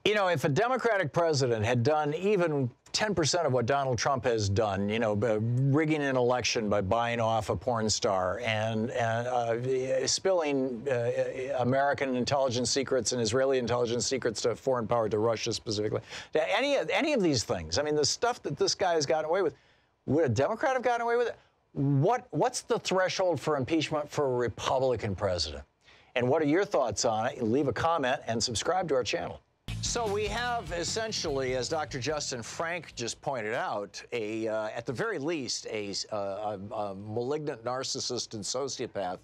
You know, if a Democratic president had done even 10% of what Donald Trump has done, you know, rigging an election by buying off a porn star and spilling American intelligence secrets and Israeli intelligence secrets to foreign power, to Russia specifically, any of these things, I mean, the stuff that this guy has gotten away with, would a Democrat have gotten away with it? What's the threshold for impeachment for a Republican president? And what are your thoughts on it? Leave a comment and subscribe to our channel. So we have essentially, as Dr. Justin Frank just pointed out, at the very least, a malignant narcissist and sociopath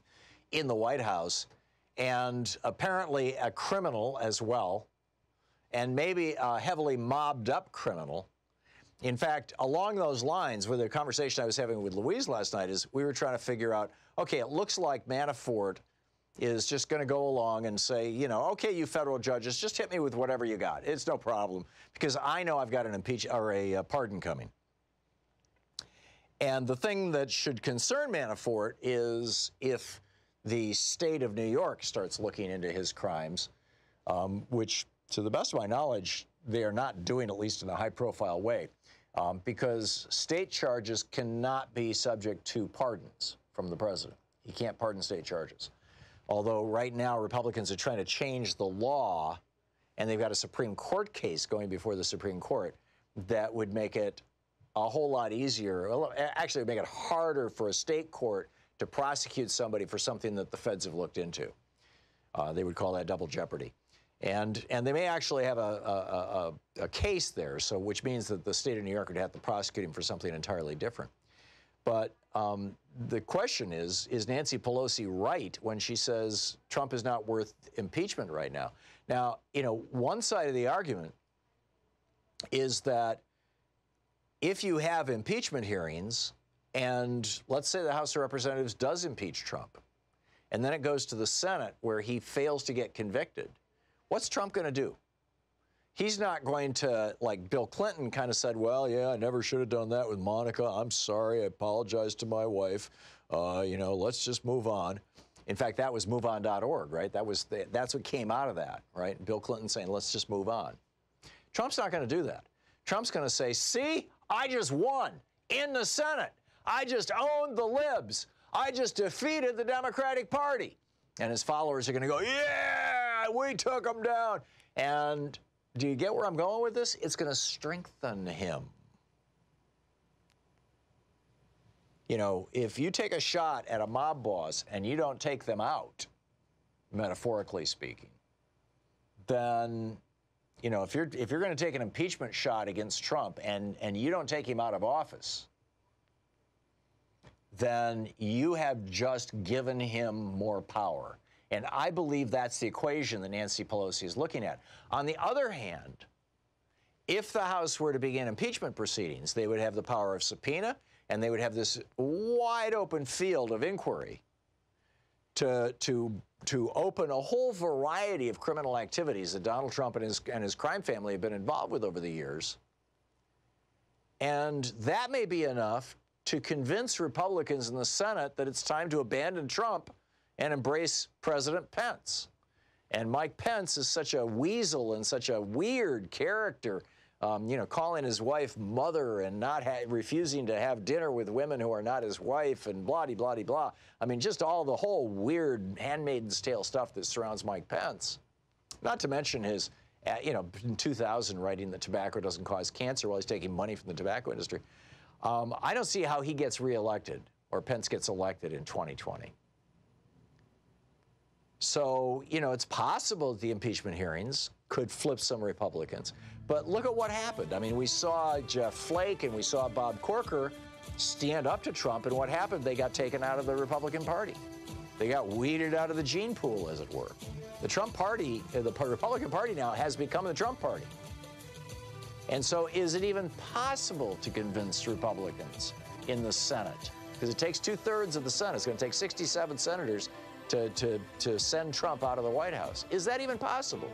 in the White House, and apparently a criminal as well, and maybe a heavily mobbed-up criminal. In fact, along those lines, with the conversation I was having with Louise last night, is we were trying to figure out, okay, it looks like Manafort is just going to go along and say, you know, okay, you federal judges, just hit me with whatever you got. It's no problem, because I know I've got an a pardon coming. And the thing that should concern Manafort is if the state of New York starts looking into his crimes, which, to the best of my knowledge, they are not doing, at least in a high-profile way, because state charges cannot be subject to pardons from the president. He can't pardon state charges. Although right now Republicans are trying to change the law, and they've got a Supreme Court case going before the Supreme Court that would make it a whole lot easier. Actually, it would make it harder for a state court to prosecute somebody for something that the feds have looked into. They would call that double jeopardy. And they may actually have a case there, so which means that the state of New York would have to prosecute him for something entirely different. But the question is Nancy Pelosi right when she says Trump is not worth impeachment right now? Now, you know, one side of the argument is that if you have impeachment hearings, and let's say the House of Representatives does impeach Trump, and then it goes to the Senate where he fails to get convicted, what's Trump going to do? He's not going to, like Bill Clinton kind of said, well, yeah, I never should have done that with Monica. I'm sorry. I apologize to my wife. You know, let's just move on. In fact, that was moveon.org, right? That's what came out of that, right? Bill Clinton saying, let's just move on. Trump's not going to do that. Trump's going to say, see, I just won in the Senate. I just owned the libs. I just defeated the Democratic Party. And his followers are going to go, yeah, we took them down. And do you get where I'm going with this? It's going to strengthen him. You know, if you take a shot at a mob boss and you don't take them out, metaphorically speaking, then, you know, if you're going to take an impeachment shot against Trump and you don't take him out of office, then you have just given him more power. And I believe that's the equation that Nancy Pelosi is looking at. On the other hand, if the House were to begin impeachment proceedings, they would have the power of subpoena, and they would have this wide open field of inquiry to open a whole variety of criminal activities that Donald Trump and his crime family have been involved with over the years. And that may be enough to convince Republicans in the Senate that it's time to abandon Trump and embrace President Pence. And Mike Pence is such a weasel and such a weird character, you know, calling his wife mother and not refusing to have dinner with women who are not his wife and blah-de-blah-de-blah. I mean, just all the whole weird Handmaid's Tale stuff that surrounds Mike Pence. Not to mention his, you know, in 2000 writing that tobacco doesn't cause cancer while he's taking money from the tobacco industry. I don't see how he gets reelected or Pence gets elected in 2020. So, you know, it's possible that the impeachment hearings could flip some Republicans. But look at what happened. I mean, we saw Jeff Flake and we saw Bob Corker stand up to Trump, and what happened? They got taken out of the Republican Party. They got weeded out of the gene pool, as it were. The Trump Party, the Republican Party now has become the Trump Party. And so is it even possible to convince Republicans in the Senate? Because it takes 2/3 of the Senate. It's going to take 67 senators to send Trump out of the White House. Is that even possible?